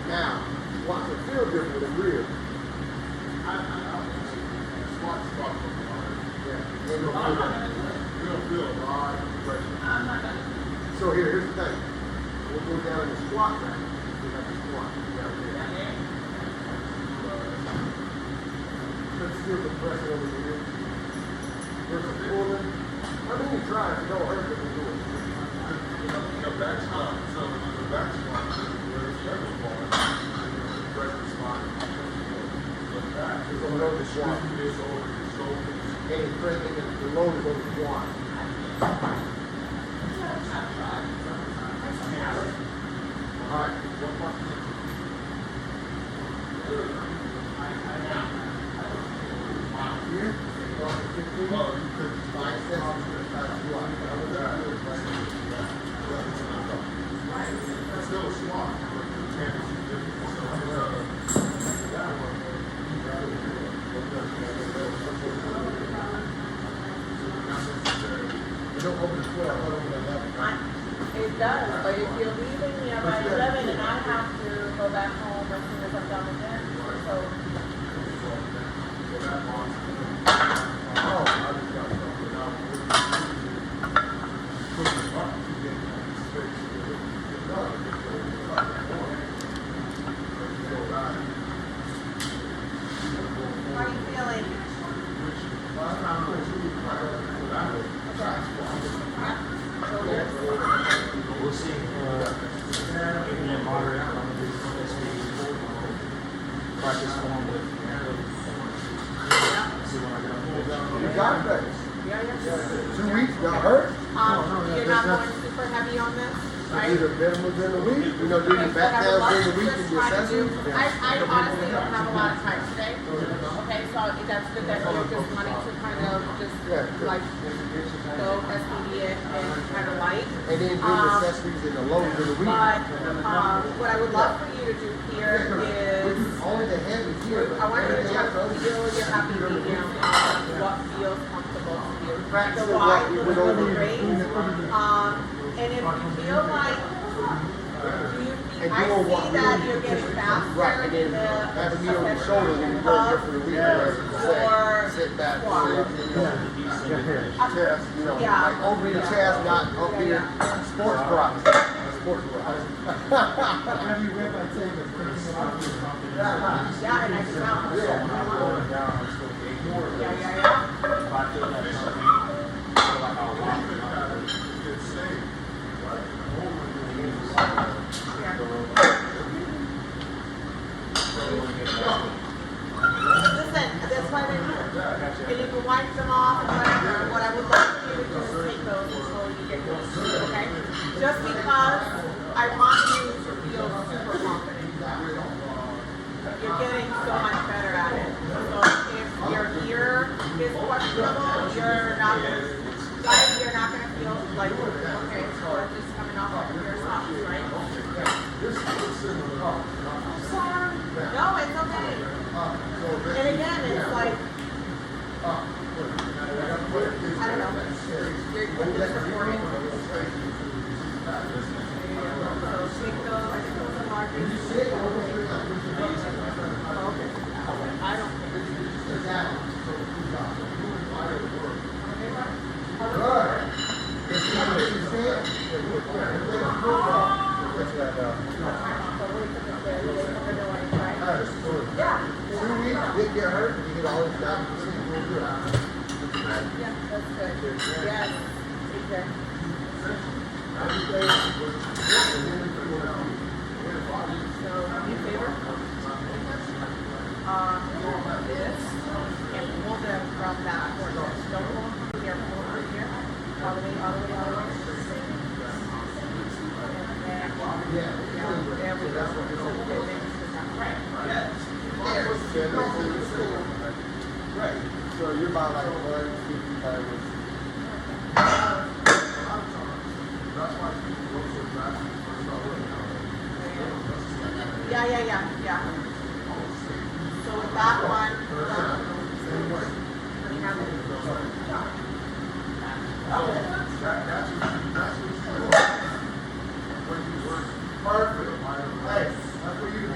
Now, squats will feel different than real. Squats from the line. Yeah. You don't feel a lot of pressure. So here's the thing. We'll go down in the squat rack. We have the squat. Let's feel the pressure over here. There's a pulling. I mean, you try it. It don't hurt, but we do it. The back squat. So the back squat, where it's never falling, the pressure spot. The back is It's over the squat. It's over your shoulders. And it's pressing the load is over the squat. All right. One more. Here. Well, you could Biceps. It's still a squat, but you can't see different. That one, You don't open the squat. Hold on to that level. It does, but if you're leaving me at 11 and I have to go back home as soon as I'm done with them, so how are you feeling? We'll see. Even in moderate, I'm going to do practice form with. See when I get up. You got it. Yeah, yeah. 2 weeks, got hurt? You're not going super heavy on this, right? Either minimum during the week, you know, do your back down during the week and your session. I honestly don't have a lot of time today. Okay, so that's good that you're just wanting to kind of just like go SPD and kind of light. And then do the accessories and the load during the week. But what I would love for you to do here is Only the heavy here. I want you to try to feel your happy medium on what feels comfortable to you. The wide looks really great. And if you feel like I see that you're getting faster. Right, and then have a knee on your shoulder when you go here for the week. Sit back, chest, you know, like over your chest, not up here. Sports bra. Sports bra. Every rep I take is thinking about Yeah, and I can tell. If I feel that something, I feel like I'll walk. it's safe, right? Listen, that's why they're here. And you can wipe them off and whatever. What I would like for you to do is take those until you get those, okay? Just because I want you to feel super confident. You're getting so much better at it. So if your ear is questionable, you're not gonna feel like, okay, so it's just coming off like a pair of socks, right? Sorry. No, it's okay. And again, it's like, I don't know. You're just recording. So take those, I think those are markers. I don't think. Yeah. 2 weeks, did get hurt, you get all this stuff, you see, real good. Yeah, that's good. Yes. Take care. So, do me a favor. This, and pull them from that corner. Don't pull them from here, pull them from here. All the way, all the way, all the way. Yeah, there we go. Right. Right. So you're about like 155. Yeah. So with that one, we have it. Perfect. Hey, that's what you do.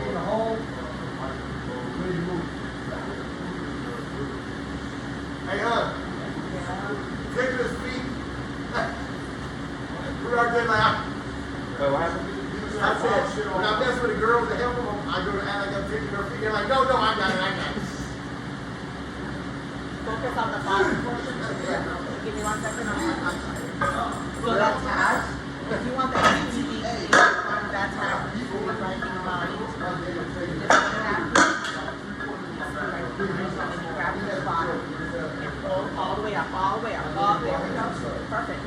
No, I got it. Focus on the bottom portion. Give me 1 second. So that tab, if you want the ATD on that tab, you can right in the body. Grab the bottom and pull all the way up, all the way up. Oh, there we go. Perfect.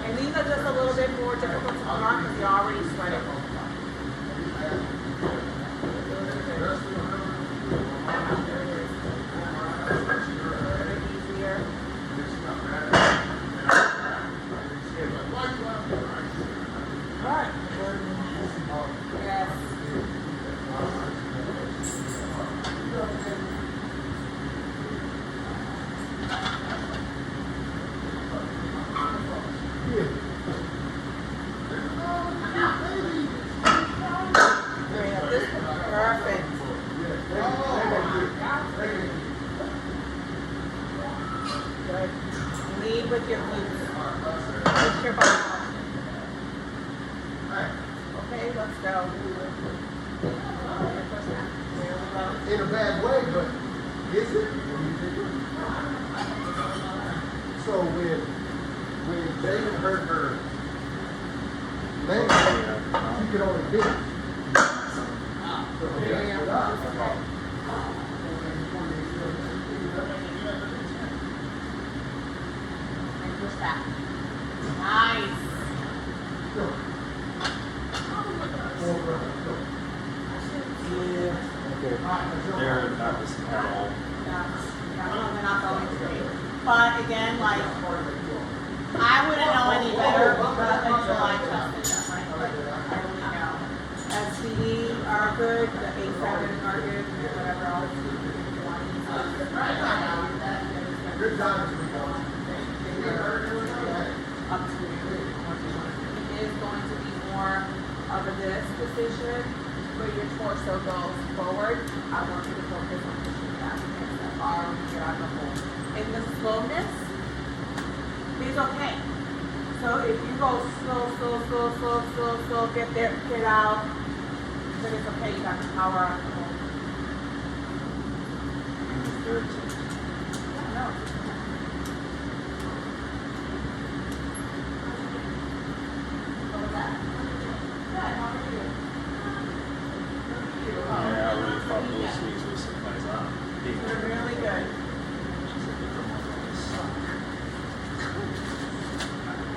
And these are just a little bit more difficult to put on because you're already sweating. Easier. Right. Yes. Perfect. Good. Lead with your glutes. With your bottom. Okay, let's go. There we go. In a bad way, but is it? So when David hurt her leg, she could only bend. So she stood up. And push back. Nice. They're not this at all. Yeah, no, they're not going straight. But again, like, I wouldn't know any better until I tested them, right? I really know. STD are good, the A7 are good, whatever else. Good time. Up to you. It is going to be more of a this position where your torso goes forward. I want you to focus on pushing back against that bar when you get out of the hole. In the slowness, it's okay. So if you go slow, get there, get out, then it's okay, you got the power out of the hole. No. What was that? Good, how are you? Yeah, I really thought those things were surprised out. They're really good.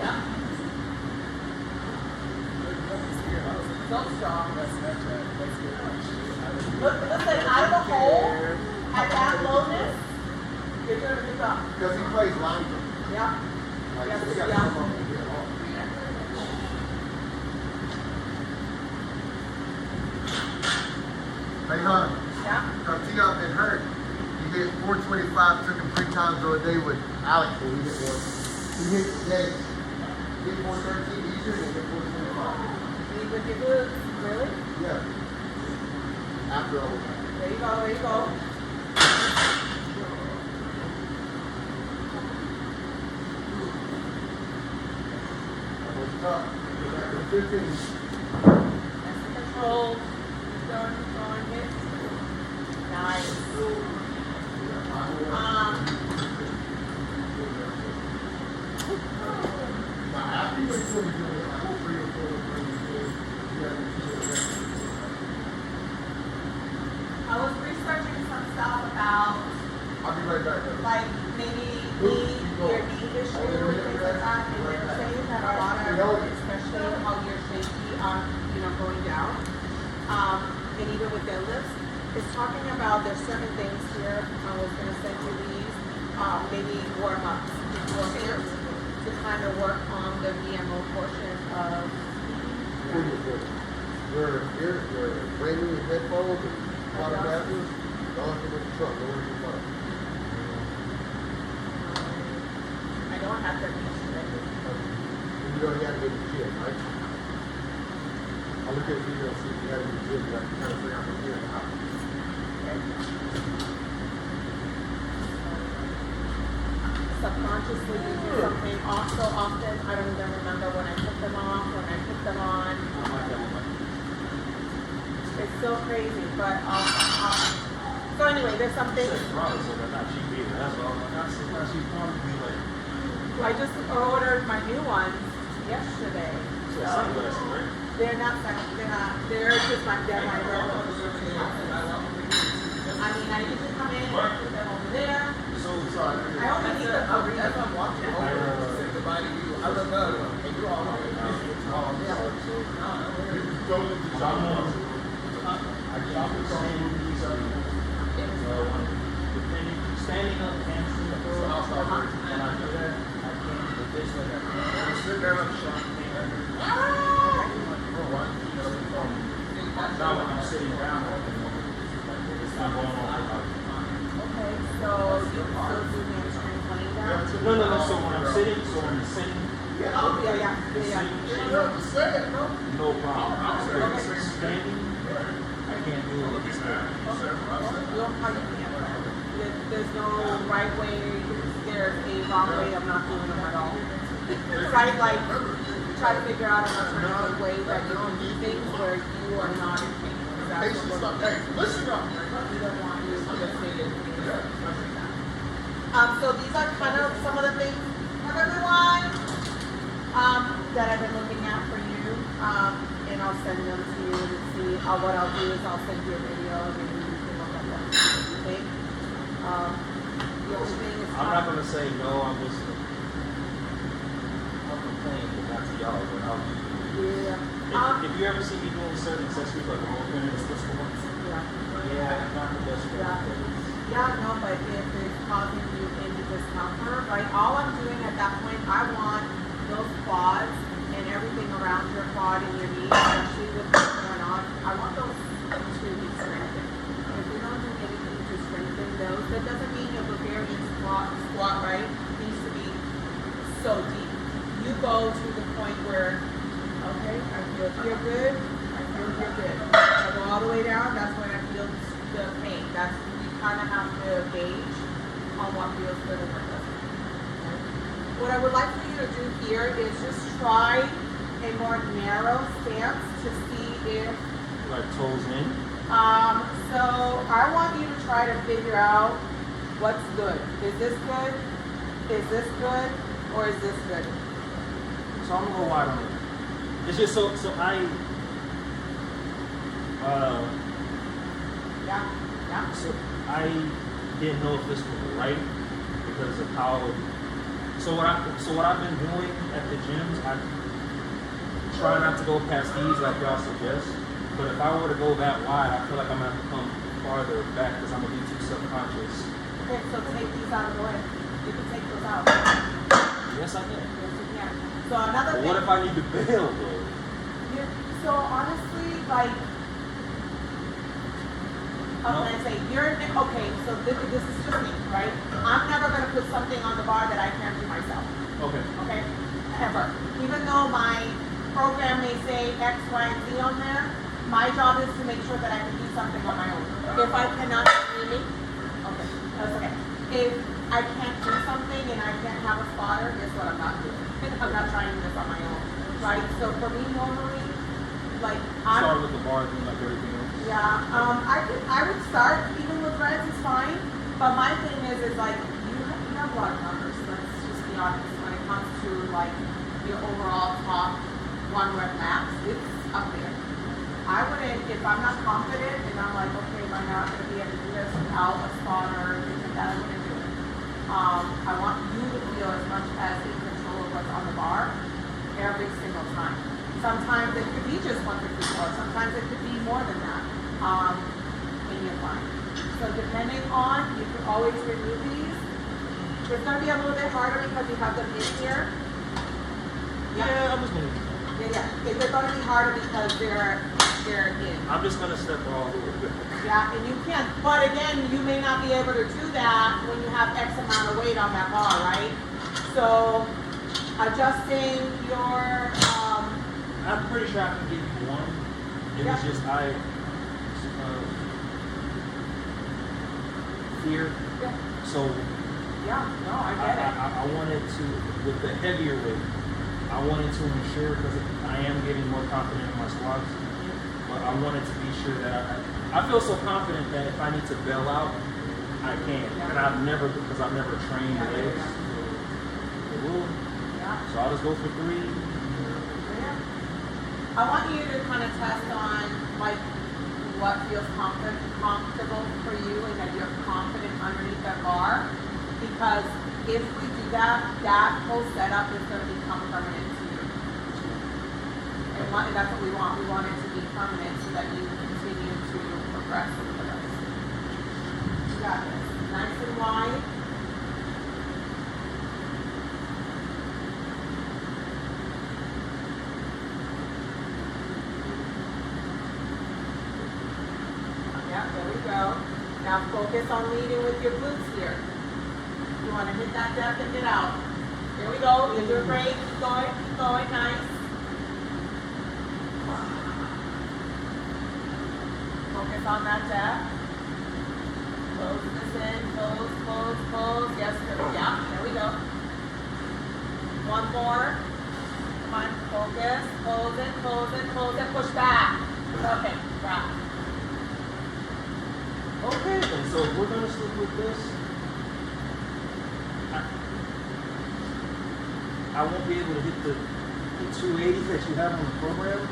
Yeah. So strong. Listen, out of the hole, at that lowness, you're doing a good job. Because he plays line. Yeah. Like, Yes, so he got yeah. some of them to get off. Hey, hon, Yeah. because he got been hurt. He hit 425, took him 3 times the other day with Alex, and he hit one. He hit today. He hit 413 easier than he hit 425. Lead with your glutes. Really? Yeah. After all that. There you go, there you go. What's up? 15. That's control. Going, hit. Nice. After you went to like 3 or 4 I was researching some stuff about I'll be right back. like maybe your knee issue and things like that. And they're saying that a lot of, especially how you're shaky on, going down, and even with deadlifts, is talking about there's certain things here. I was gonna send you these, maybe warm-ups beforehand to kind of work on the VMO portion of. Your bringing your headphones and water bathrooms, don't have to with the truck, go with your car. I don't have to reach today. You don't have to go to the gym, right? I'll look at the video and see if you got to go to the gym, but I can kind of figure out the gym out. Subconsciously you do something also often. I don't even remember when I put them off, when I put them on. still crazy, but so anyway, there's something. Probably so they're not cheap either. That's all. That's she's probably like. I just ordered my new ones yesterday. So sunglasses, right? They're not sexy. They're just my regular. I mean, I usually come in and put them over there. So sorry. I only need them for reasons. I'm watching. Say goodbye to you. I don't know. And you all know. Go to the job. I get off the same movies. Standing up, dancing, when I do that, I can't do this like I can't. Sit down, Sean. Now when I'm sitting down, it's not going on. Okay, so you still do hamstring laying down? No. So when I'm sitting, Oh, yeah. no problem. Standing, I can't do it. There's no right way, there's a wrong way of not doing them at all. Right, like, try to figure out an alternative way that you can do things where you are not in pain. That's what we're Hey, listen up. we don't want you to just make it. So these are kind of some of the things, everyone, that I've been looking at for you, and I'll send them to you to see. What I'll do is I'll send you a video and then you can look at them. Okay? The only thing is I'm not gonna say no. I'm complaining, but not to y'all. But I'll do. yeah. If you ever see me doing certain accessories like roll pins, this one, Yeah. I'm not the best one. Yeah, no, but if it's causing you any discomfort, right? All I'm doing at that point, I want those quads and everything around your quad and your knee, especially with what's going on. I want those to be strengthened. If we don't do anything to strengthen those, that doesn't mean your Bulgarian squat, right, needs to be so deep. You go to the point where, okay, I feel here good, I feel here good. I go all the way down, that's when I feel the pain. That's, you kind of have to gauge on what feels good and what doesn't. Okay? What I would like for you to do here is just try a more narrow stance to see if, Like toes in. so I want you to try to figure out what's good. Is this good? Is this good? Or is this good? So I'm gonna go wide on it. It's just so I Yeah. so I didn't know if this was right because of how. So what I've been doing at the gyms, I try not to go past these like y'all suggest. But if I were to go that wide, I feel like I'm gonna have to come farther back because I'm gonna be too subconscious. Okay, so take these out of the way. You can take those out. Yes, I can. Yes, you can. So another But thing. what if I need to bail though? So honestly, like, how can I say? Okay, so this is just me, right? I'm never going to put something on the bar that I can't do myself, Okay. okay? Ever. Even though my program may say X, Y, and Z on there, my job is to make sure that I can do something on my own. If I cannot do it, okay, that's okay. If I can't do something and I can't have a spotter, guess what? I'm not doing. I'm not trying this on my own, right? So for me, normally, like, Start with the bars and like everything else. yeah, I would start even with reds is fine, but my thing is like you have a lot of numbers. Let's just be honest. When it comes to like your overall top 1 rep max, it's up there. I wouldn't, if I'm not confident and I'm like, okay, am I not going to be able to do this without a spotter or anything like that, I wouldn't do it. I want you to feel as much as in control of what's on the bar every single time. Sometimes it could be just 154. Sometimes it could be more than that. And you're fine. So depending on, you can always remove these. It's going to be a little bit harder because you have them in here. Yeah, I'm just gonna. Yeah. It's going to be harder because they're in. I'm just gonna step all the way. Yeah, and you can. But again, you may not be able to do that when you have X amount of weight on that bar, right? So adjusting your I'm pretty sure I can give you one. It was just fear. yeah. So No, I get it. I wanted to, with the heavier weight, I wanted to ensure because I am getting more confident in my squats. but I wanted to be sure that I feel so confident that if I need to bail out, I can. And I've never trained legs. So, we'll, Yeah. so I'll just go for 3. Yeah. I want you to kind of test on like what feels comfortable for you and that you're confident underneath that bar. Because if we do that, that whole setup is going to become permanent to you. And that's what we want. We want it to be permanent so that you continue to progress with us. You got this. Nice and wide. Yeah, there we go. Now focus on leading with your glutes here. You want to hit that depth and get out. Here we go. You're doing great. Keep going. Nice. Focus on that depth. Close this in. Close. Yes, good. Yeah, there we go. One more. Come on, focus. Close it. Push back. Okay, wrap. Okay, and so we're gonna stick with this. I won't be able to hit the 280 that you have on the program.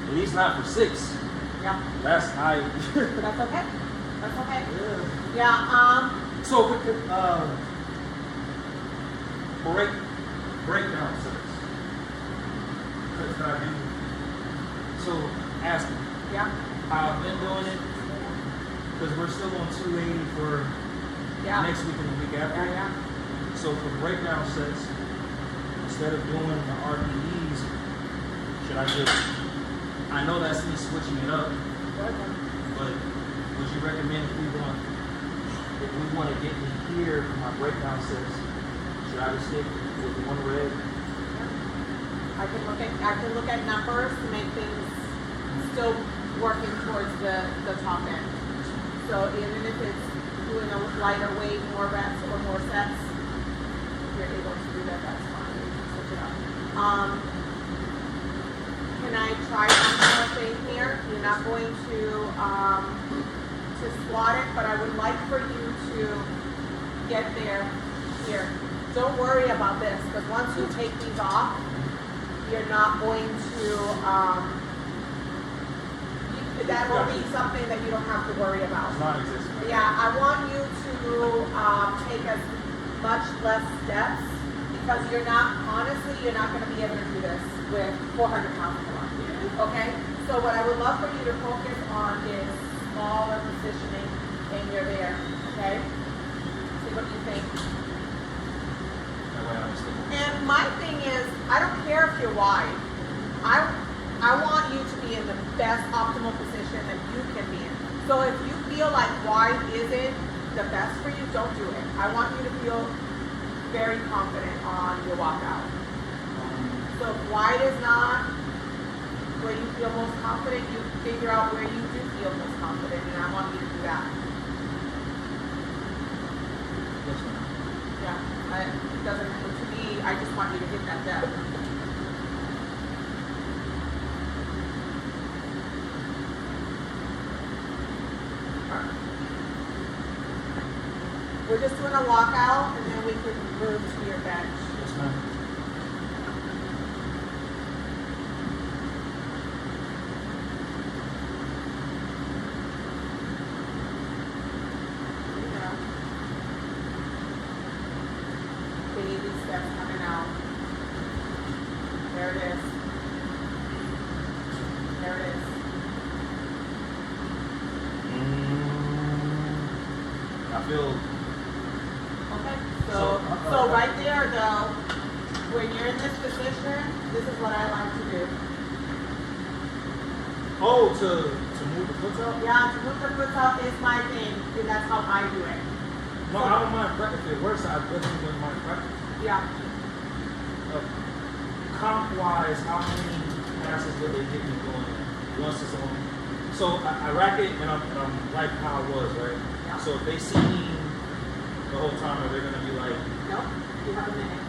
At least not for 6. Yeah, That's high. that's okay. That's okay. Yeah. Yeah, So breakdown sets. Could I do? So ask me yeah, how I've been doing it, because we're still on 280 for yeah. next week and the week after. Yeah. So for breakdown sets, instead of doing the RPEs, should I just? I know that's me switching it up, but would you recommend if we want to get me here for my breakdown sets, should I just stick with the 1 rep? I can look at numbers to make things still working towards the top end. So even if it's doing a lighter weight, more reps or more sets, if you're able to do that, that's fine. You can switch it up. Can I try one more thing here? You're not going to squat it, but I would like for you to get there here. Don't worry about this, because once you take these off, you're not going to, that will be something that you don't have to worry about. It's non-existent. Yeah, I want you to take as much less steps, because you're not going to be able to do this with 400 pounds more. Okay? So what I would love for you to focus on is smaller positioning, and you're there. Okay? See what you think. That way I'm still. And my thing is, I don't care if you're wide. I want you to be in the best optimal position that you can be in. So if you feel like wide isn't the best for you, don't do it. I want you to feel very confident on your walkout. So if wide is not where you feel most confident, you figure out where you do feel most confident, and I want you to do that. Yes, ma'am. Yeah, it doesn't, to me, I just want you to hit that depth. We're just doing a walkout, and then we can move to your bench. Yes, ma'am. Yeah. Baby steps coming out. There it is. There it is. I feel. Okay. So, So right there, though, when you're in this position, this is what I like to do. Oh, to move the foot up? Yeah, to move the foot up is my thing, and that's how I do it. No, I don't mind practice. If it works, I definitely wouldn't mind practice. Yeah. Comp wise, how many passes would they get me going once it's on? So I rack it and I'm like how I was, right? Yeah. So if they see me the whole time, they're gonna be like, Nope. You have a minute.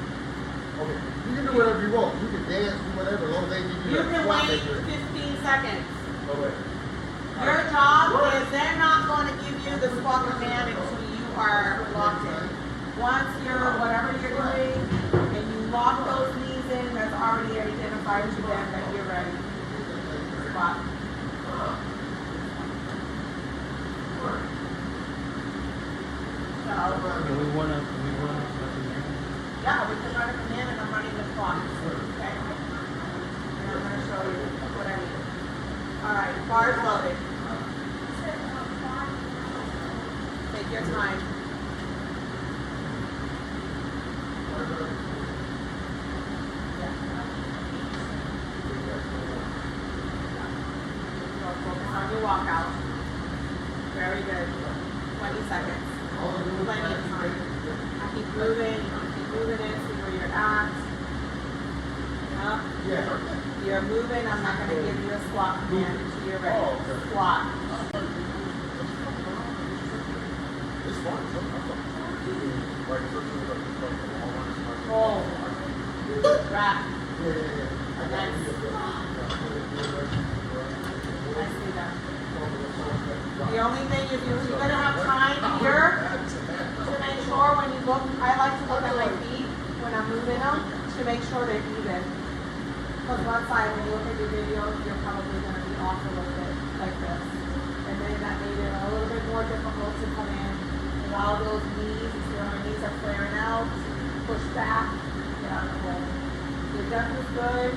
okay. You can do whatever you want. You can dance, do whatever, as long as they give you You that can squat wait that you're in. 15 seconds. Oh, wait. Your job is they're not going to give you the squat command until you are locked in. Once you're, whatever you're doing, and you lock those knees in, that's already identified to them that you're ready. Squat. So, And we wanna recommend. yeah, we can run a command and I'm running the clock. Okay? And I'm going to show you what I mean. Alright, bars loaded. Take your time. Focus on your walkout. Very good. 20 seconds. Plenty of time. Keep moving. Keep moving in. See where you're at. Up. Yeah. You're moving. I'm not going to give you a squat command until you're ready. Oh, okay. Squat. It's fine. Like, for instance, like the long one is like- Hold. Wrap. Nice. I see that. The only thing is you're going to have time here to make sure when you look, I like to look at my feet when I'm moving them to make sure they're even. Because one side, when you look at your video, you're probably going to be off a little bit like this. And then that made it a little bit more difficult to come in. And all those knees, you see how my knees are flaring out, push back, get out of the hole. Your depth is good.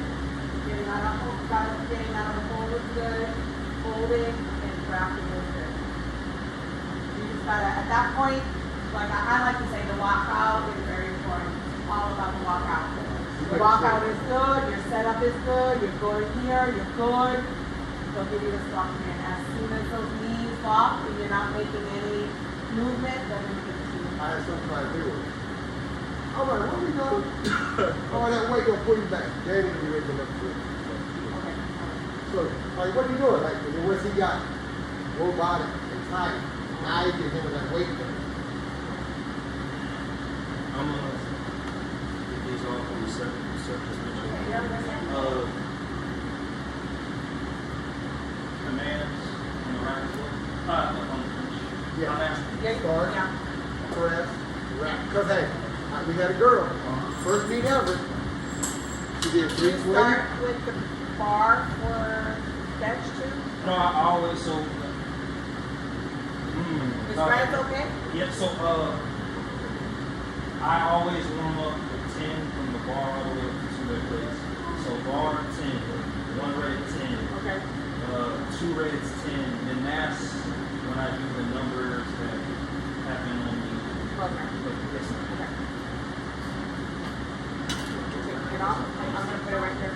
Getting out of the hole is good. Holding and wrapping is good. You just gotta, at that point, like I like to say, the walkout is very important. It's all about the walkout. The walkout is good, your setup is good, you're going here, you're good. They'll give you the squat command. As soon as those knees lock and you're not making any movement, they're going to give it to you. I had something like this. I'm like, what we doing? Oh, that weight gonna pull you back. They ain't gonna be ready to let you. Okay. So, like, what are you doing? Like, once he got robotic and tight, now you get him with that weight thing. I'm gonna get these off on the surface Okay, you're on the second. Commands on the right as well. On the bench. Yeah. I'm asking. Yeah, Start. yeah. Press, wrap. Because, hey, we got a girl. First meet ever. She did 320. Start with the bar for bench too. No, I always so. Is spreads okay? Yep. So I always warm up with 10 from the bar all the way up to 2 rep plates. So bar 10, 1 rated 10, Okay. 2 rated 10. Then that's when I do the numbers that happen on the Okay. this one. Okay. Take it off. I'm gonna put it right there.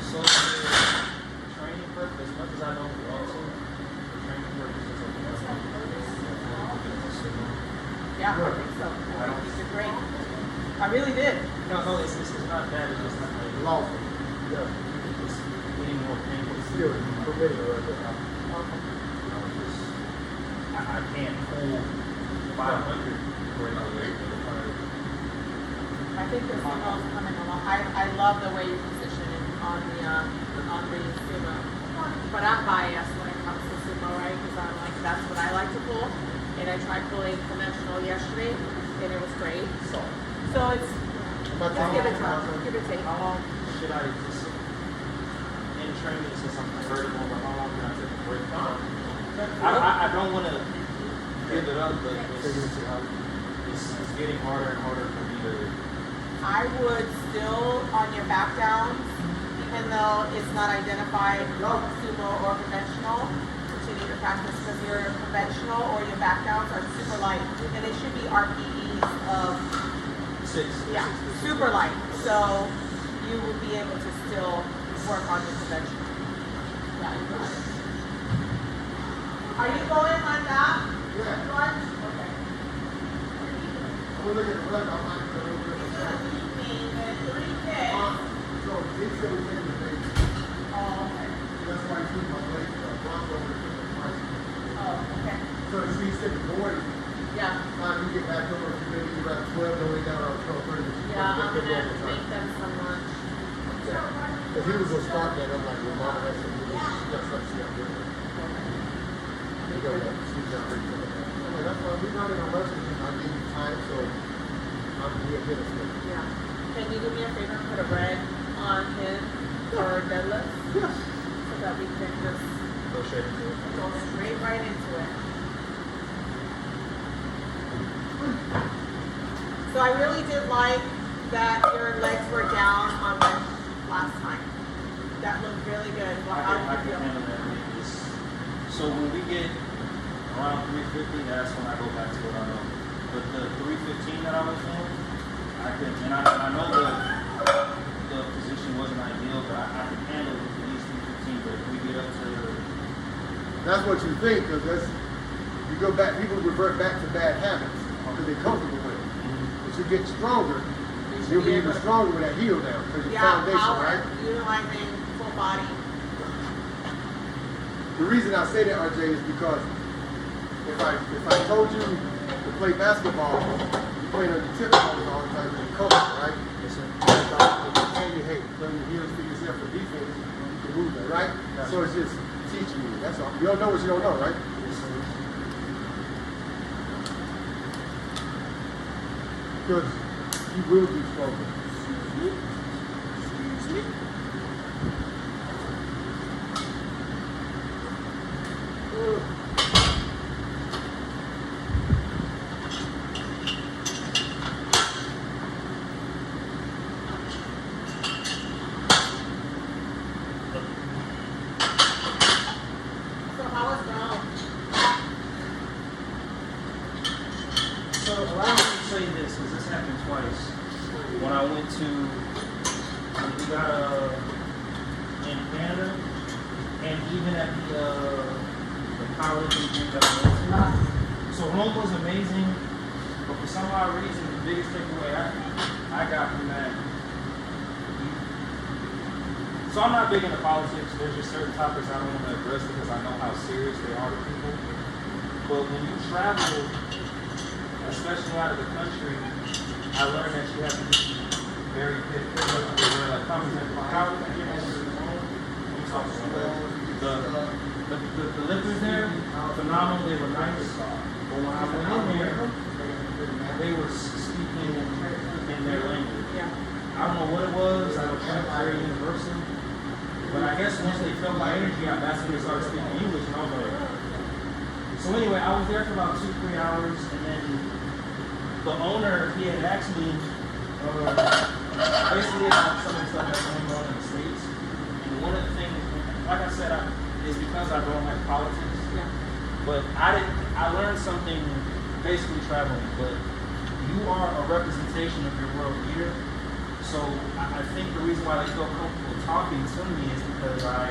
So for training purpose, as much as I don't want to, for training purposes, Yeah, I think so. I think you did great. I really did. no, it's not that. It's just not like Lawful. Yeah. it's getting more painful. Still, permitted right there. I can't pull 500 regularly. I think the sumo's coming along. I love the way you position it on the sumo. But I'm biased when it comes to sumo, right? Because I'm like, that's what I like to pull. And I tried pulling conventional yesterday, and it was great. So it's, But just give it time. Give it take. How long should I just in training since I'm vertical? But how long can I take a break? I don't want to give it up, but it's getting harder and harder for me to. I would still, on your back downs, even though it's not identified sumo or conventional, continue to practice because your conventional or your back downs are super light. And they should be RPEs of, Six. super light. So you will be able to still work on your conventional. Yeah, you got it. Are you going like that? Yeah. George? Okay. We're looking at what I'm like a little bit. So he said we take the base. That's why he took my blade. Bronco over to the price. So he said the board. Time you get back over, maybe you about 12, the way down on 12:30. I'm gonna make them some lunch. If he was gonna start that, I'm like, well, mama, that's a little, that's like, see, I'm doing it. You go, she's not ready for that. Okay, that's why we're not in a rush, because I give you time, so I'm here to stay. Yeah. Can you do me a favor and put a red on his for deadlift? Yes. So that we can just Go straight into it. go straight right into it. So I really did like that your legs were down on bench last time. That looked really good. Well, how I did you can feel? handle that maybe. So when we get around 350, that's when I go back to what I know. But the 315 that I was doing, I could, and I know the position wasn't ideal, but I could handle it at least 315. But if we get up to That's what you think, because that's, you go back, people revert back to bad habits, because they're comfortable with it. As you get stronger, you'll be even stronger with that heel down, because your foundation, power, right? utilizing full body. The reason I say that, RJ, is because if I told you to play basketball, you play on your tip all the time, you're comfortable, right? And you hate playing your heels for yourself for defense, you can move that, right? So it's just teaching you. That's all. You don't know what you don't know, right? Because you will be stronger. Excuse me. So how was Rome? So allow me to say this, because this happened twice. When I went to, we got in Canada, and even at the college and that I went to. So Rome was amazing, but for some odd reason, the biggest takeaway I got from that. So I'm not big into politics. There's just certain topics I don't want to address because I know how serious they are to people. But when you travel, especially out of the country, I learned that you have to be very careful. Like, how would you get into Rome? You talk about the lifters there, phenomenal. They were nice. But when I went in there, they were speaking in their language. Yeah. I don't know what it was. I don't think it's very universal. But I guess once they felt my energy out, that's when they started speaking English, and I was like, so anyway, I was there for about 2-3 hours, and then the owner, he had asked me, basically about some of the stuff that's going on in the States. And one of the things, like I said, is because I don't like politics. Yeah. But I learned something basically traveling, but you are a representation of your world leader. So I think the reason why they feel comfortable talking to me is because I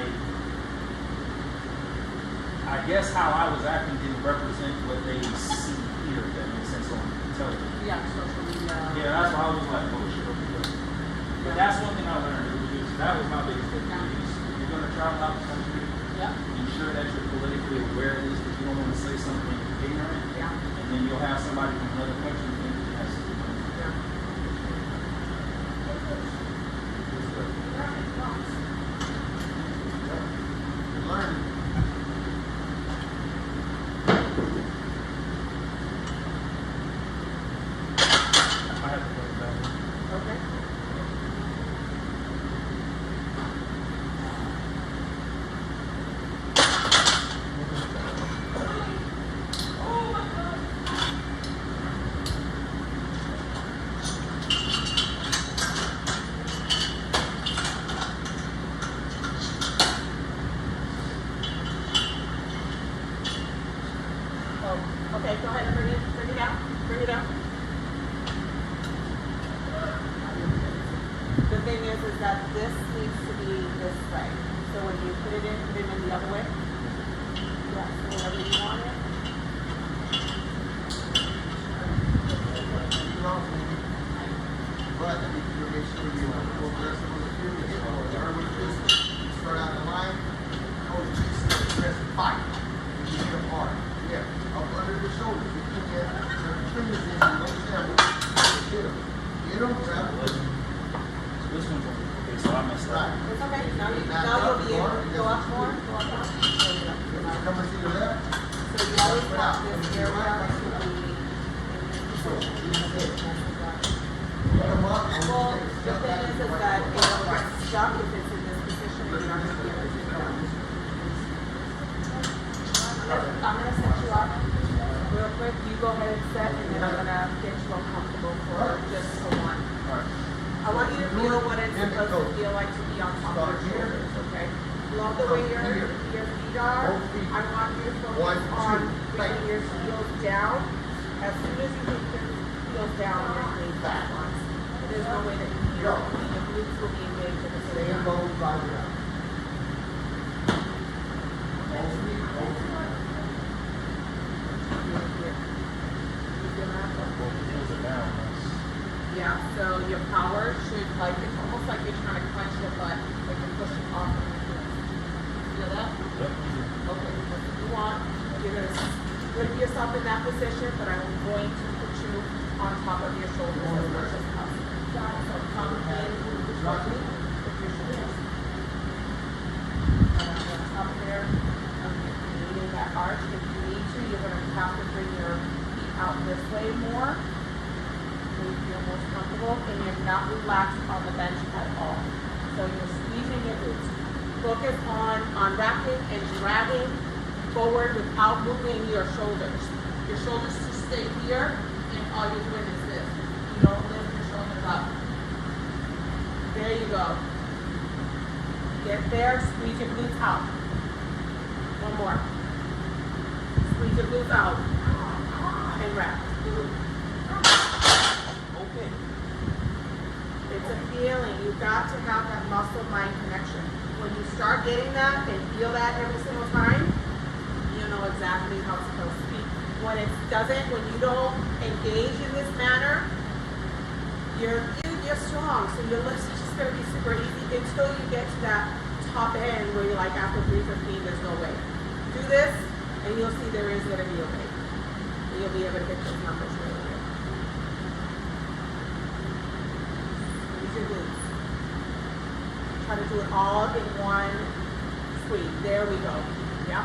guess how I was acting didn't represent what they see here, if that makes sense on television. Yeah, social media. Yeah, that's why I was like, oh shit, okay. But that's one thing I learned. It was just, that was my biggest thing. You're going to travel out the country. Yeah. Ensure that you're politically aware, at least, because you don't want to say something ignorant. Yeah. And then you'll have somebody from another country think you have something. Yeah. Learn. I have to put it back. Okay. Oh, okay, go ahead and bring it down. Bring it down. The thing is that this needs to be this way. So when you put it in the other way. Yeah, so wherever you want it. but I need you to make sure you are more aggressive on the field. You hit more. Learn what it is. You start out in line. Coach keeps aggressive fight. You hit them hard. Yeah. Up under the shoulders. You can get your fingers in. You understand what hit them. Hit them, grab them. So this one's okay, so I messed up. Right. It's okay. Now you'll be able to go up more. Go up more. Come and see the left. So you always want this area to be Come up. well, the thing is that it'll get stuck if it's in this position and you're not going to be able to go. I'm going to set you up real quick. You go ahead and set, and then I'm going to get you uncomfortable for just for one. I want you to feel what it's supposed to feel like to be on top of your shoulders, okay? Love the way your feet are. I want you to focus on bringing your heels down. As soon as you get your heels down, your knees back once. There's no way that you can feel it. Your glutes will be engaged in the Stay same low, drive it out. Both heels are down. Yeah, so your power should, like, it's almost like you're trying to clench your butt, like you're pushing off of your heels. Feel that? Yep. Okay, that's what you want. You're going to put yourself in that position, but I'm going to put you on top of your shoulders as much as possible. So come in shortly with your shoulders. And I'm going to come there. I'm needing that arch. If you need to, you're going to have to bring your feet out this way more. So you feel most comfortable, and you're not relaxed on the bench at all. So you're squeezing your glutes. Focus on wrapping and dragging forward without moving your shoulders. Your shoulders to stay here, and all you're doing is this. You don't lift your shoulders up. There you go. Get there, squeeze your glutes out. One more. Squeeze your glutes out. And wrap. Okay. It's a feeling. You've got to have that muscle-mind connection. When you start getting that and feel that every single time, you know exactly how it's supposed to be. When it doesn't, when you don't engage in this manner, you're strong. So your lifts is just going to be super easy until you get to that top end where you're like, after 315, there's no way. Do this, and you'll see there is going to be a way. And you'll be able to hit those numbers really good. Use your glutes. Try to do it all in one squeeze. There we go. Yeah.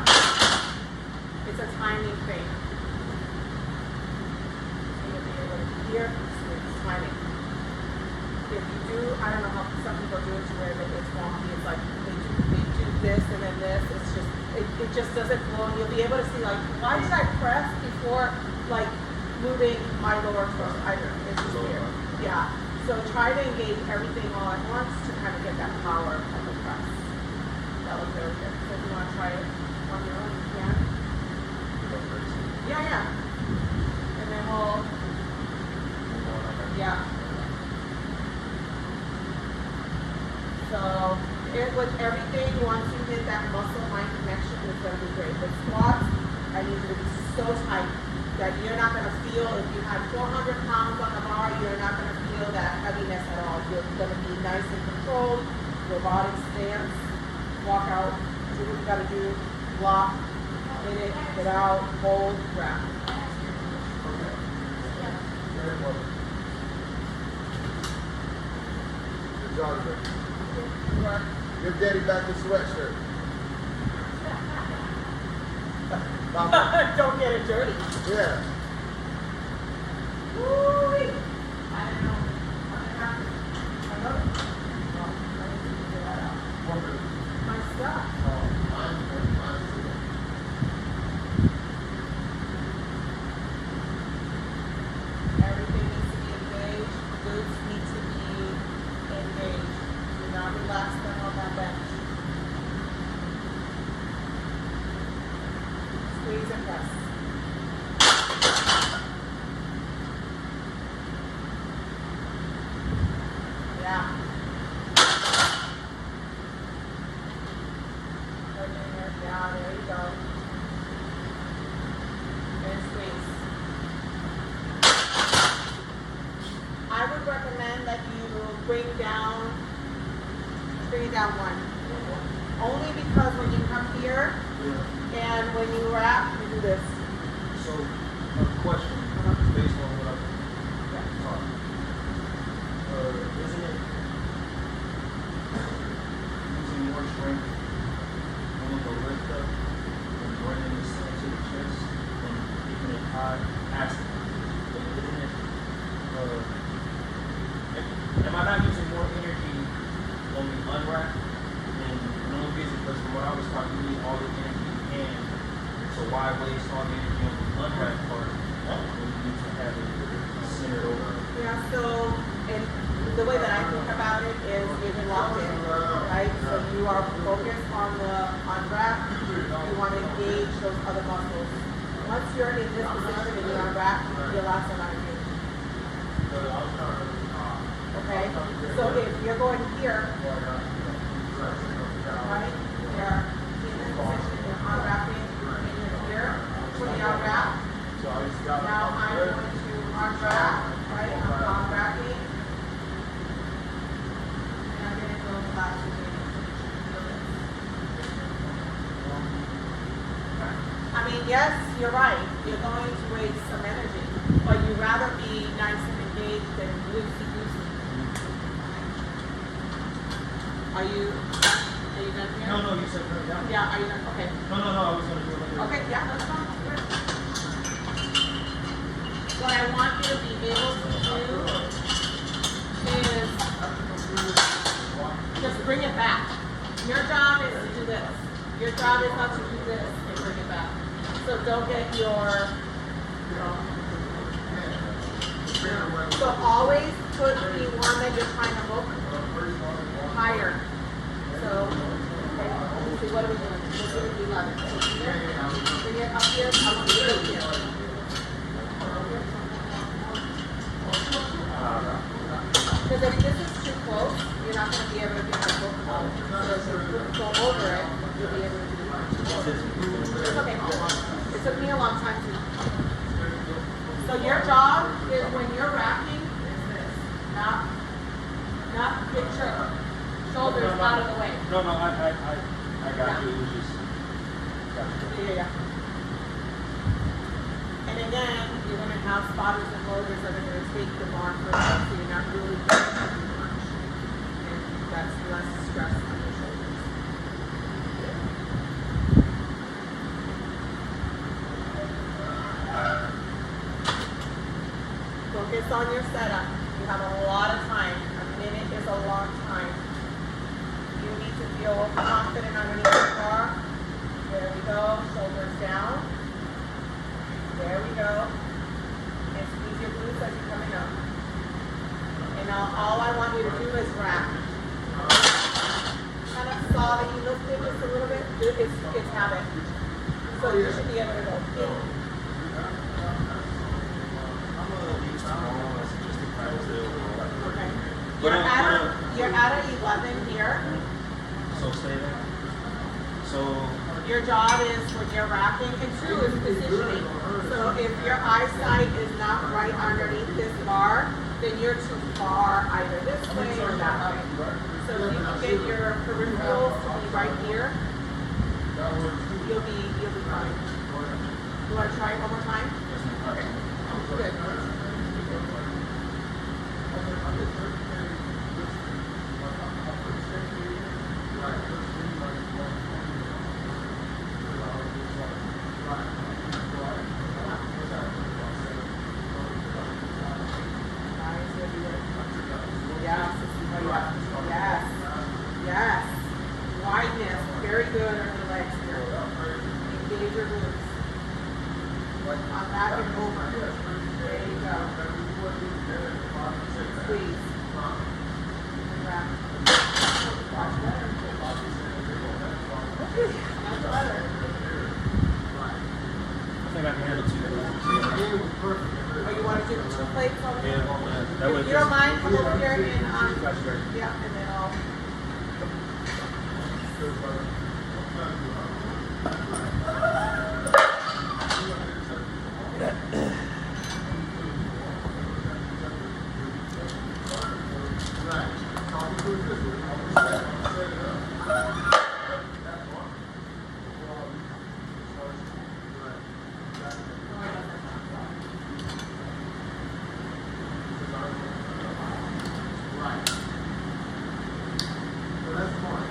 It's a timing thing. So you'll be able to hear squeeze, timing. If you do, I don't know how some people do it to where it's wonky. It's like they do this and then this. It's just it just doesn't flow. And you'll be able to see like, why did I press before like moving my lower torso? I don't know. It's just weird. Yeah. So try to engage everything all at once to kind of get that power of the press. That looks very good. So if you want to try it on your own, you can. Yeah. And then we'll, yeah. So with everything, once you hit that muscle-mind connection, it's going to be great. With squats, I need you to be so tight that you're not going to feel, if you have 400 pounds on the bar, you're not going to feel that heaviness at all. You're going to be nice and controlled, robotic stance, walk out, do what you got to do, block, hit it, get out, hold, wrap. Very well. Good job, sir. Work. Give daddy back the sweatshirt. Don't get it dirty. Yeah. Woo-wee. I don't know. I love it. Well, I need to figure that out. My stuff. Everything needs to be engaged. Glutes need to be engaged. Do not relax them on that bench. Squeeze and press. recommend that you bring it down one. Only because when you come here and when you wrap, you do this. So, a question based on what I've taught. Isn't it using more strength on the lift up and bringing this into the chest and keeping it high? Asking. But isn't it, am I not using more energy on the unwrap? And the only reason, because from what I was taught, you need all the energy you can. So why waste all the energy on the unwrap part when you need to have it centered over? Yeah, so and the way that I think about it is you're locked in, right? So you are focused on the unwrap. You want to engage those other muscles. Once you're in this position and you're unwrap, your last one are engaged. Okay? So if you're going here, right? You're in this position, you're unwrapping, and you're here. When you unwrap, now I'm going to unwrap, right? I'm unwrapping. And I'm going to go back to the I mean, yes, you're right. You're going to waste some energy, but you'd rather be nice and engaged than loosey-goosey. Are you done here? No, you said turn it down. Yeah, are you done? Okay. No, I was going to do it later. Okay, yeah, that's fine. Good. What I want you to be able to do is just bring it back. Your job is to do this. Your job is not to do this and bring it back. So don't get your, so always put the one that you're trying to hook higher. So, okay, let's see, what are we doing? We're doing 11. So here, bring it up here, up here. Because if this is too close, you're not going to be able to get the hook out. So if you go over it, you'll be able to do it. It's okay. It took me a long time to. So your job is when you're wrapping, is this. Not picture. Shoulders out of the way. No, I got you. It was just. Yeah. And again, you're going to have spotters and loaders that are going to take the bar further, so you're not really doing too much. And that's less stress on your shoulders. Focus on your setup. You have a lot of time. A minute is a long time. You need to feel confident underneath the bar. There we go. Shoulders down. There we go. And squeeze your glutes as you're coming up. And now all I want you to do is wrap. Kind of saw that you lifted just a little bit. It's habit. So you should be able to go in. Okay. You're at an 11 here. So stay there. So Your job is when you're wrapping, and two is positioning. So if your eyesight is not right underneath this bar, then you're too far either this way or that way. So if you can get your peripherals to be right here, you'll be fine. You want to try it one more time? Okay. Good. Yes. Wideness. Very good on your legs here. Engage your glutes. On back and over. There you go. Squeeze. Wrap. Watch better. That's better. I think I can handle 2 plates. Oh, you want to do 2 plates on there? Yeah, that way If you don't mind, come over here and Gotcha. yeah, and then I'll. Right. So that's fine.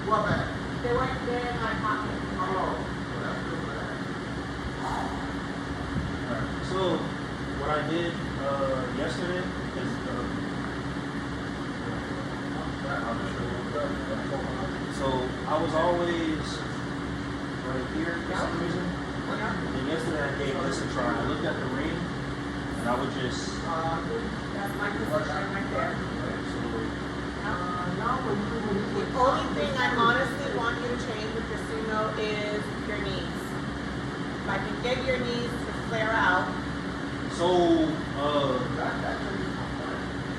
What bag? They weren't there in my pocket. Oh. So what I did yesterday is so I was always right here for some reason. And yesterday I gave this a try. I looked at the ring and I would just That's my position right there. The The only thing I honestly want you to change with your sumo is your knees. If I can get your knees to flare out, so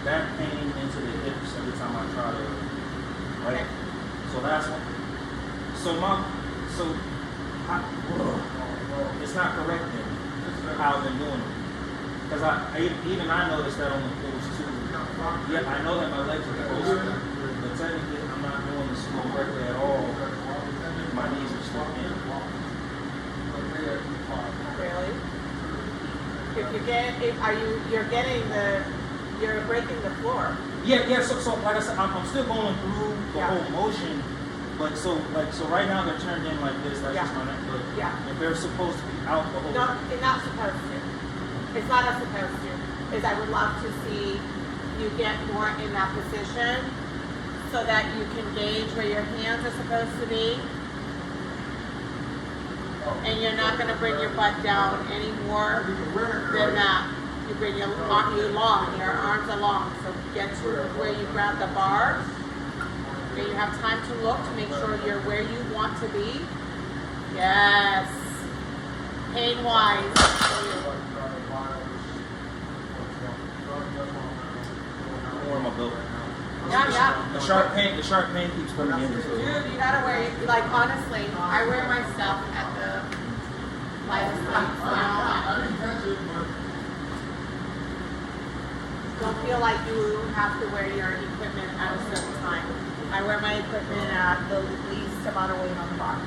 back pain into the hips every time I try to right. So that's it's not correct then how I've been doing it. Because I noticed that on the pose too. Yeah, I know that my legs are close, but technically I'm not doing the slow correctly at all. My knees are still in. really. You're breaking the floor. Yeah. So like I said, I'm still going through the whole motion, but so right now they're turned in like this. That's just my neck. But if they're supposed to be out the whole. No, it's not supposed to. It's not as supposed to. Is I would love to see you get more in that position so that you can gauge where your hands are supposed to be. And you're not going to bring your butt down any more than that. You bring your long, your arms are long. So get to where you grab the bar. And you have time to look to make sure you're where you want to be. Yes. Pain-wise. Where am I going? Yeah. The sharp pain keeps coming in. So. Dude, you gotta wear, like, honestly, I wear my stuff at the lightest times. Don't feel like you have to wear your equipment at a certain time. I wear my equipment at the least amount of weight on the bar.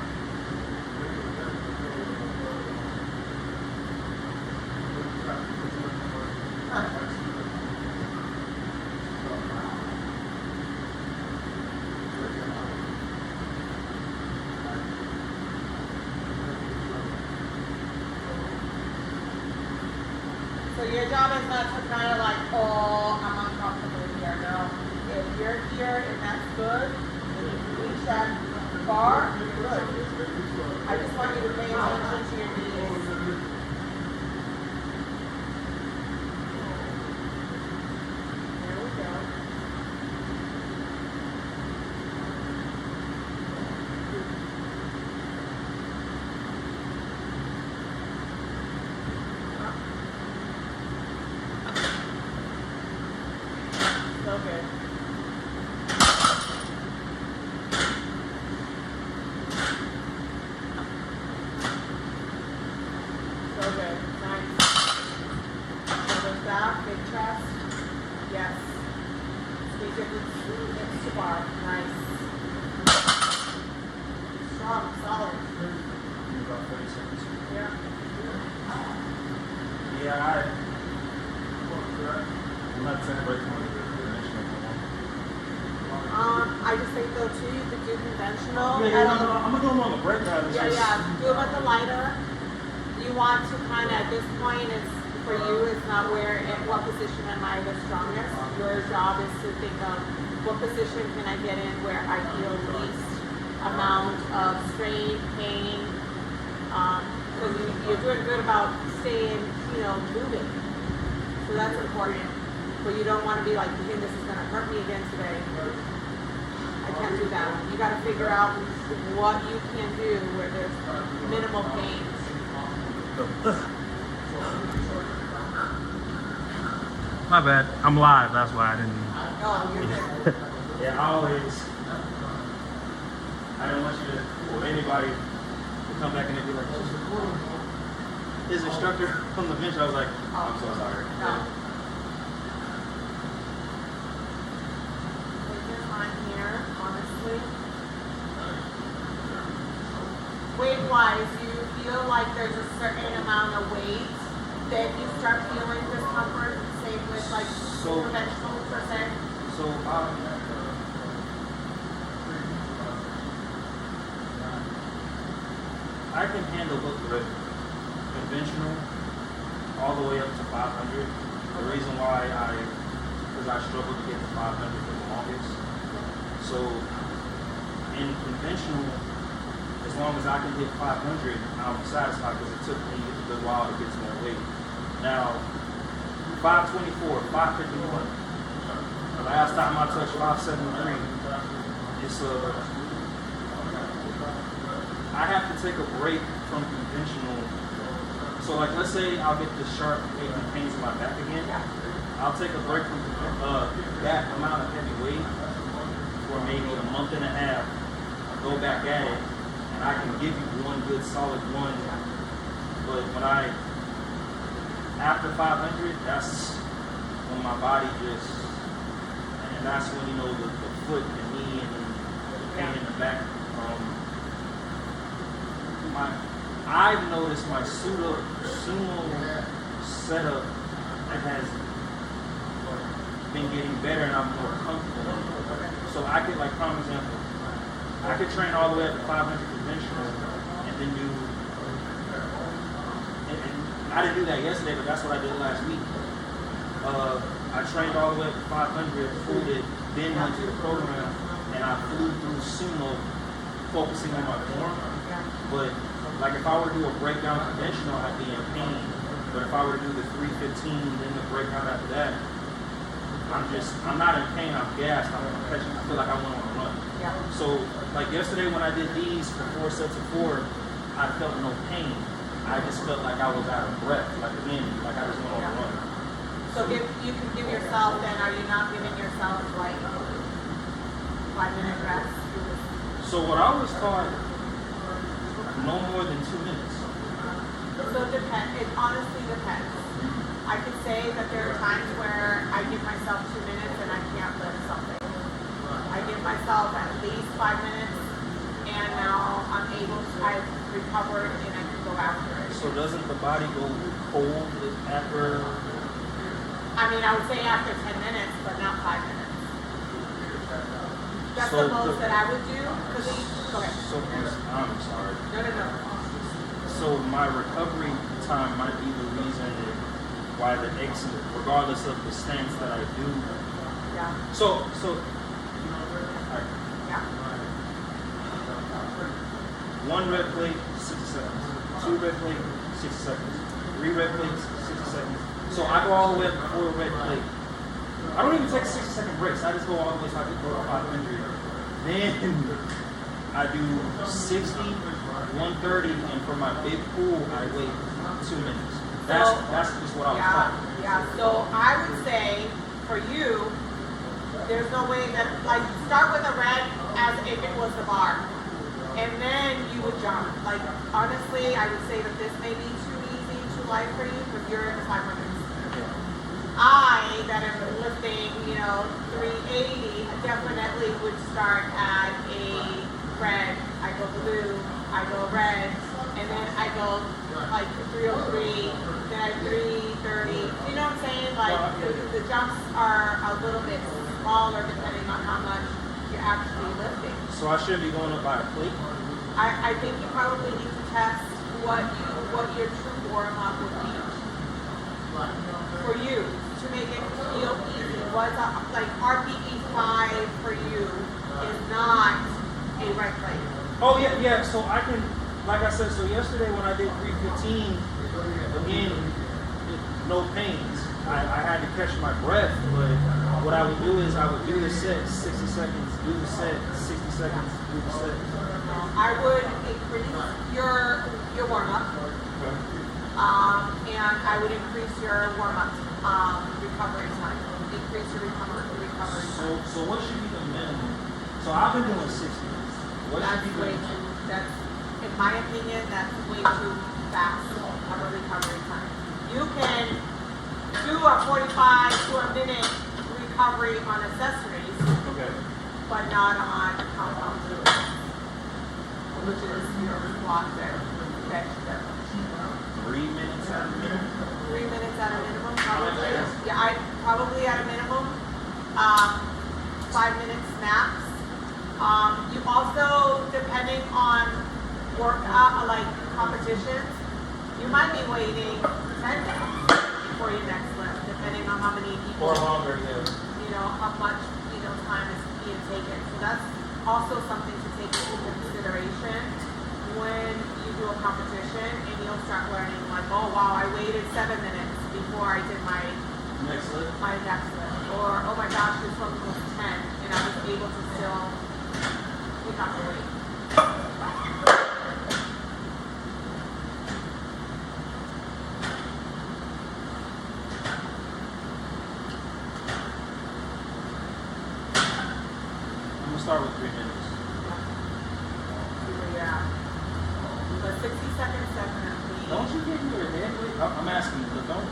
So your job is not to kind of like, oh, I'm uncomfortable here. No. It's too far. Nice. Strong, solid. About 30 seconds. Yeah. Yeah, I'm not taking a break from the conventional no more. I just think though too, you could do conventional. Yeah, no, I'm gonna do them on the breakdown. It's Yeah, just, yeah. Do it with the lighter. You want to kind of at this point, it's for you. It's not where at what position am I the strongest. Your job is to think of what position can I get in where I feel least amount of strain, pain. Because you're doing good about staying, moving. So that's important. But you don't want to be like, you think this is going to hurt me again today. I can't do that. You got to figure out what you can do where there's minimal pain. my bad. I'm live. That's why I didn't. Oh, you're good. Yeah, I don't want you to, or anybody to come back and they be like, "Just recording." His instructor from the bench, I was like, I'm so sorry. No. Take your time here, honestly. Weight-wise, you feel like there's a certain amount of weight that you start feeling discomfort, same with like conventional per se. So I can handle hook grip conventional all the way up to 500. The reason why because I struggled to get to 500 for the longest. So in conventional, as long as I can hit 500, I'm satisfied because it took me a good while to get to that weight. Now, 524, 551. The last time I touched 573, it's I have to take a break from conventional. So like, let's say I'll get the sharp aching pains in my back again. I'll take a break from that amount of heavy weight for maybe a month and a half, go back at it, and I can give you one good solid one. But after 500, that's when my body and that's when, the foot, the knee, and the pain in the back. I've noticed my sumo setup has been getting better and I'm more comfortable. So I could, like, prime example, I could train all the way up to 500 conventional and then do, and I didn't do that yesterday, but that's what I did last week. I trained all the way up to 500, pulled it, then went to the program, and I flew through sumo, focusing on my form. But like if I were to do a breakdown conventional, I'd be in pain. But if I were to do the 315, then the breakdown after that, I'm not in pain, I'm gassed, I feel like I want to run. Yeah. So like yesterday when I did these for 4 sets of 4, I felt no pain. I just felt like I was out of breath, like again, like I just want to run. So you can give yourself then, are you not giving yourself like 5-minute rest? So what I was taught, no more than 2 minutes. So it depends. It honestly depends. I could say that there are times where I give myself 2 minutes and I can't lift something. I give myself at least 5 minutes, and now I've recovered and I can go after it. So doesn't the body go cold after? I mean, I would say after 10 minutes, but not 5 minutes. That's So the most the- that I would do. Go ahead. So I'm sorry. No. So my recovery time might be the reason why the exit, regardless of the stance that I do. Yeah. So Yeah. 1 rep plate, 60 seconds. 2 rep plate, 60 seconds. 3 rep plates, 60 seconds. So I go all the way up to 4 rep plate. I don't even take 60-second breaks. I just go all the way so I can go to 500. Then I do 60, 130, and for my big pool, I wait 2 minutes. That's just what I was taught. Yeah. So I would say for you, there's no way that, like, start with a red as if it was the bar. And then you would jump. Like, honestly, I would say that this may be too easy, too light for you because you're in the 500s. I, that am lifting, 380, definitely would start at a red, I go blue, I go red, and then I go like 303, then I 330. You know what I'm saying? Like the jumps are a little bit smaller depending on how much you're actually lifting. So I shouldn't be going up by a plate? I think you probably need to test what your true warm up would be for you to make it feel easy. What's like RPE 5 for you is not a red plate. Oh yeah. So I can, like I said, so yesterday when I did 315, again, no pains. I had to catch my breath, but what I would do is I would do the set 60 seconds, do the set 60 seconds, do the set. I would increase your warm up, and I would increase your warm up recovery time. Increase your recovery time. So what should be the minimum? So I've been doing 60. What That's should be way the too. That's, in my opinion, that's way too fast of a recovery time. You can do a 45 to a minute recovery on accessories, Okay. but not on compound fluids, which is your squat bench deadlift. 3 minutes at a minimum. 3 minutes at a minimum, probably. Yeah, I probably at a minimum. 5 minutes max. You also, depending on workout, like competitions, you might be waiting 10 minutes for your next lift, depending on how many people. Or longer, yeah. You know how much time is being taken. So that's also something to take into consideration when you do a competition, and you'll start learning like, oh wow, I waited 7 minutes before I did my Next lift. lift, or oh my gosh, this one was 10, and I was able to still pick up the weight. I'm gonna start with 3 minutes. See where you're at. But 60 seconds definitely. Don't you get in your head with? I'm asking you, but don't.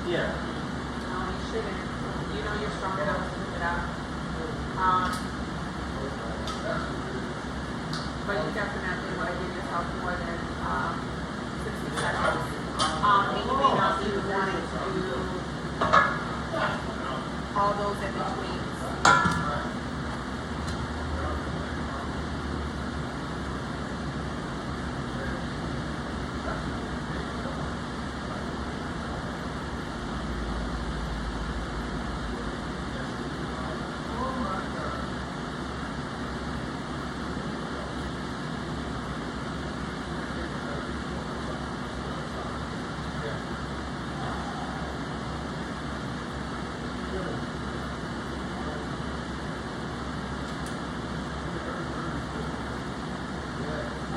Yeah. No, you shouldn't. You know you're strong enough to pick it up. But you definitely want to give yourself more than 60 seconds. And you may not be wanting to do all those in between.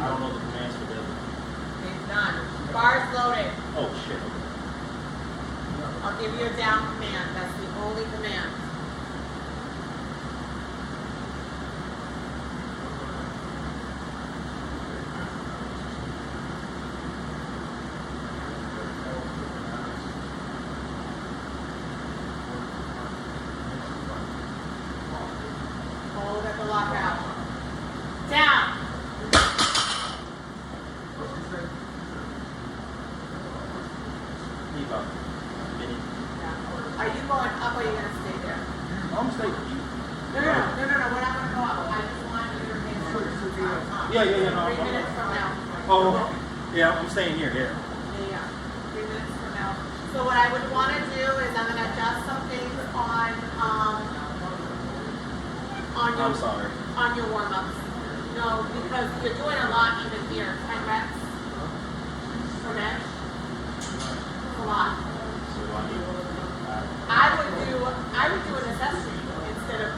I don't know the commands for that. It's done. Bars loaded. Oh shit. I'll give you a down command. That's the only command. Hold at the lockout. Down. Leave out a minute. Are you going up or are you going to stay there? I'm gonna stay with you. No. We're not going to go up. I just want you to make sure to be up. Yeah. No, 3 minutes from now. Oh, yeah. I'm staying here. Yeah. Yeah. 3 minutes from now. So what I would want to do is I'm going to adjust some things on your I'm sorry. on your warm ups. No, because you're doing a lot even here. 10 reps per bench. It's a lot. So do I need. I would do an accessory instead of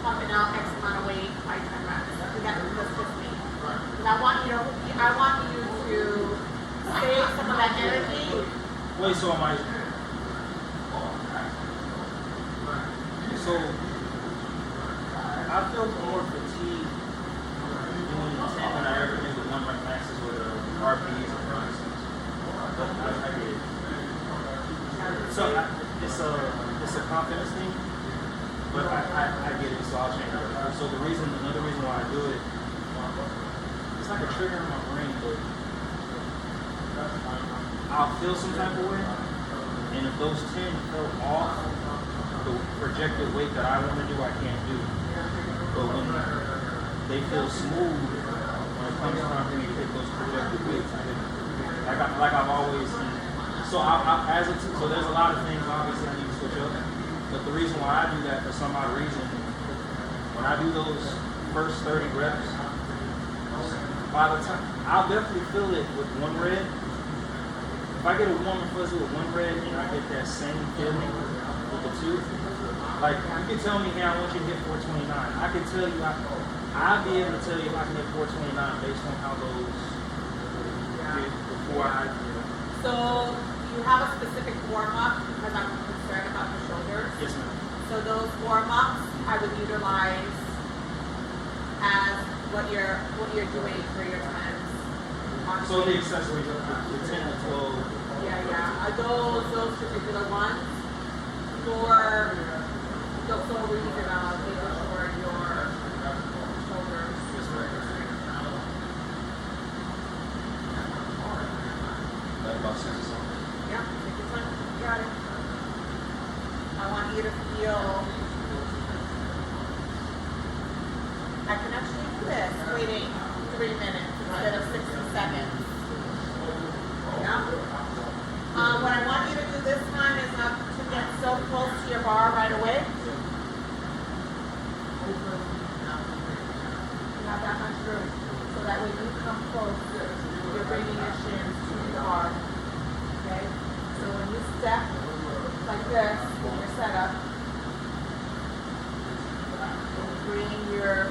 pumping out X amount of weight by 10 reps. That's just me. But I want you to save some of that energy. Wait. So am I? So I felt more fatigued doing the 10 than I ever did with 1 rep maxes with RPEs and nonsense. But I get it. So it's a confidence thing, but I get it, so I'll change it. So another reason why I do it, it's like a trigger in my brain, but I'll feel some type of way, and if those 10 fell off the projected weight that I want to do, I can't do. But when they feel smooth, when it comes time for me to hit those projected weights, I hit them. Like I've always. So so there's a lot of things obviously I need to switch up. But the reason why I do that, for some odd reason, when I do those first 30 reps, by the time I'll definitely feel it with one red. If I get a warm and fuzzy with one red and I get that same feeling with the two, like you can tell me, hey, I want you to hit 429. I can tell you, I'll be able to tell you if I can hit 429 based on how those did before I. So you have a specific warm-up because I'm concerned about the shoulders. Yes, ma'am. So those warm-ups I would utilize as what you're doing for your times. So the accessories, the 10 to 12. Yeah. Are those particular ones for the sole reason of making sure your shoulders. Yeah, take your time. You got it. I want you to feel. I can actually do this waiting 3 minutes instead of 60 seconds. Yeah. What I want you to do this time is not to get so close to your bar right away. You have that much room. So that when you come close, you're bringing your shins to the bar. Okay? So when you step like this, when you're set up, bring your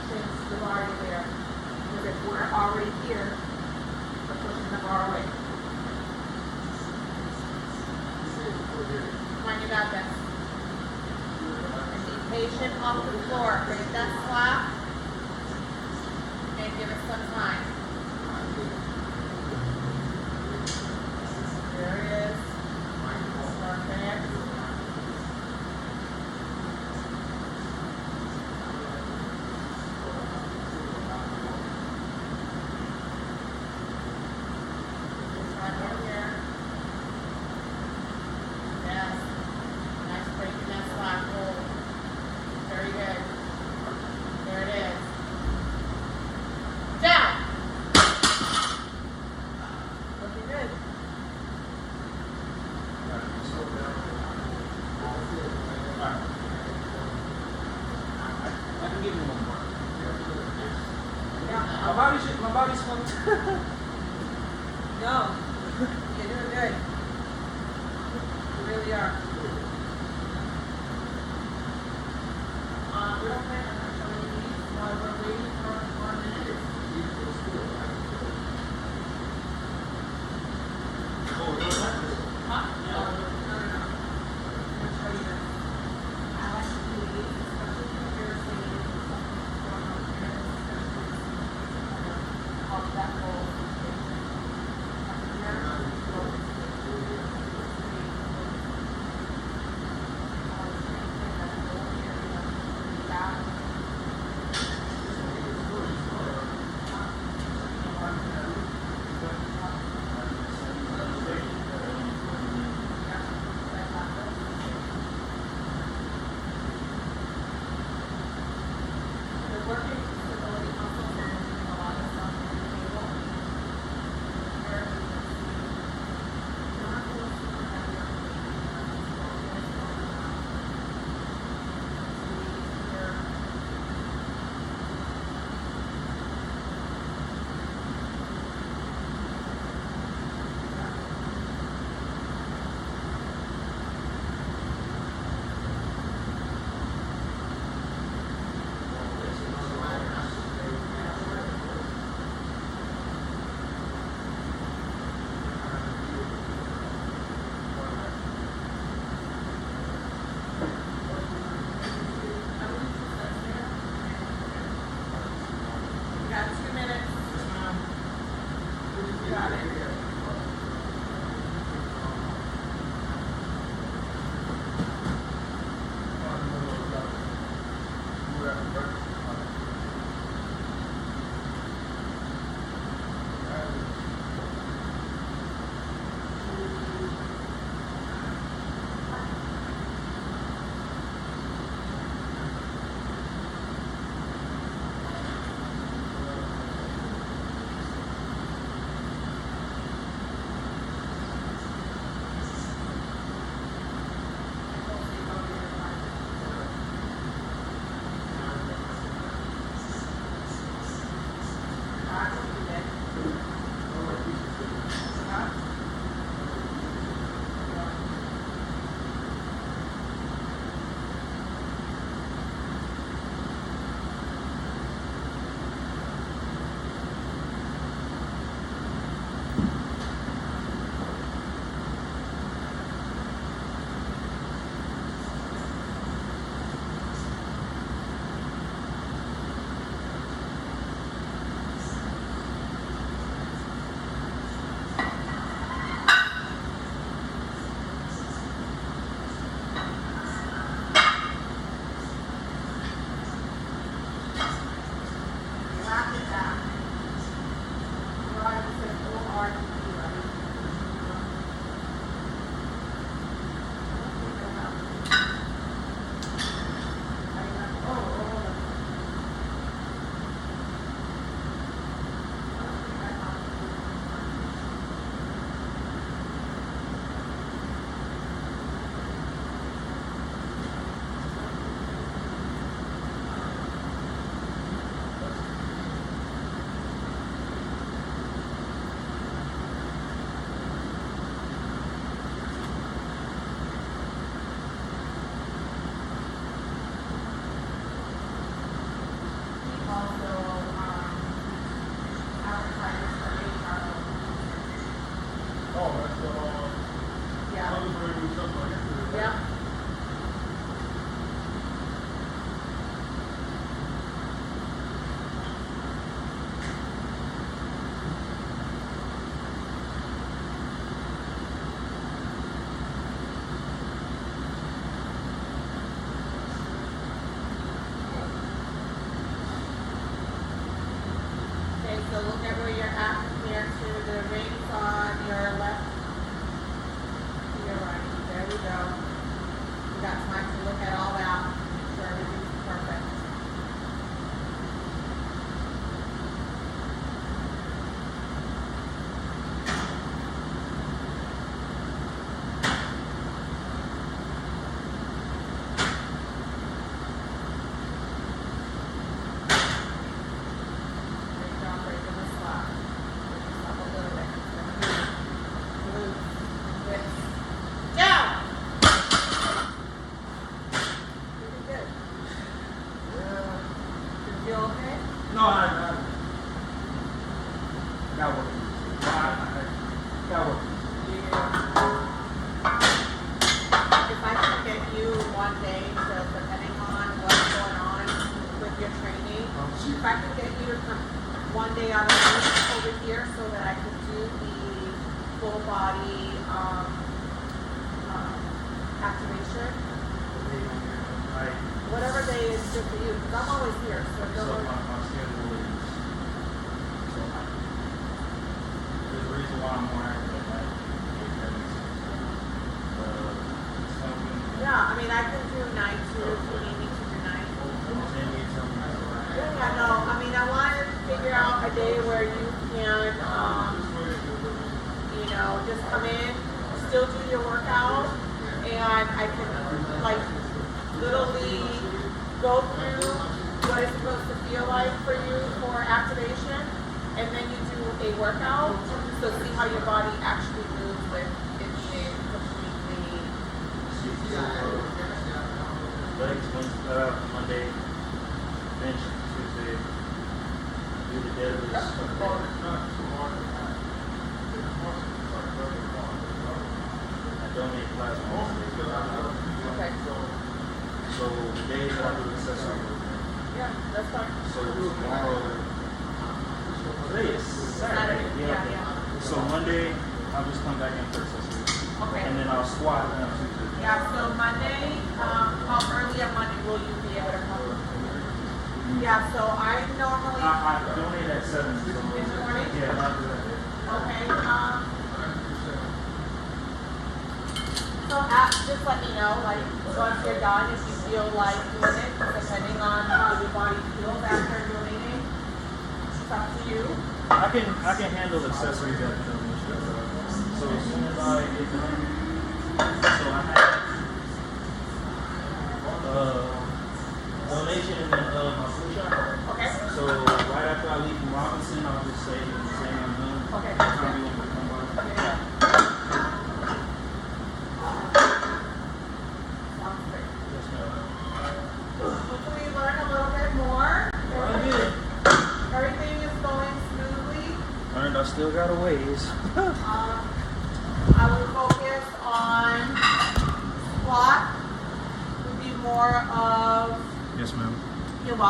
shins to the bar there. Because if we're already here, we're pushing the bar away. Come on, you got this. And be patient off the floor. Create that slap. And give it some time. There it is. Perfect. This one right here. Yes. Nice breaking that slap hold. Very good. There it is. Down. Looking good. I can give you one more. Yeah. My body's fucked. No. You're doing good. You really are. We don't plan on showing these while we're waiting for 1 minute. Huh? No. I'm gonna show you this. I like to do these, especially if you're saying something going on here, especially off that whole situation. Up here, go. your app here to the rings on your left. To your right. There we go. We got time to look at all that. Make sure everything's perfect. No, I got work. Got work. If I can get you one day to, depending on what's going on with your training, if I can get you to come one day out of the week over here so that I can do the full body activation. Whatever day is good for you, because I'm always here. So So don't my schedule is so high. There's a reason why I'm more active at night. If that makes sense. Something. yeah, I mean, I can do night too if you need me to do night. Then you tell me. Yeah, no, I mean, I wanted to figure out a day where you can, you know, just come in, still do your workout, and I can, like, literally go through what it's supposed to feel like for you for activation, and then you do a workout, so see how your body actually moves with it being completely. Legs, Monday, bench, Tuesday, do the deadlifts. I donate plasma on Monday. Okay. So the days that I do accessory work, Yeah, that's fine. so tomorrow, today is Saturday. Yeah. So Monday, I'll just come back in for accessory. Okay. And then I'll squat on Tuesday. Yeah, so Monday, how early on Monday will you be able to come? Yeah, so I normally, I donate at 7. So in the morning? yeah, I'll do that. Okay, so just let me know, like, once you're done, if you feel like doing it, depending on how your body feels after doing it. It's up to you. I can handle accessories at the donation. So as soon as I get done, so I have donation and then my flu shot. Okay? So right after I leave from Robinson, I'll just say I'm done. Okay. Tell me when to come by. Yeah. Sounds great. Yes, ma'am. Hopefully you learn a little bit more. I did. Everything is going smoothly. Learned I still got a ways. I will focus on squat, would be more of Yes, ma'am. your body.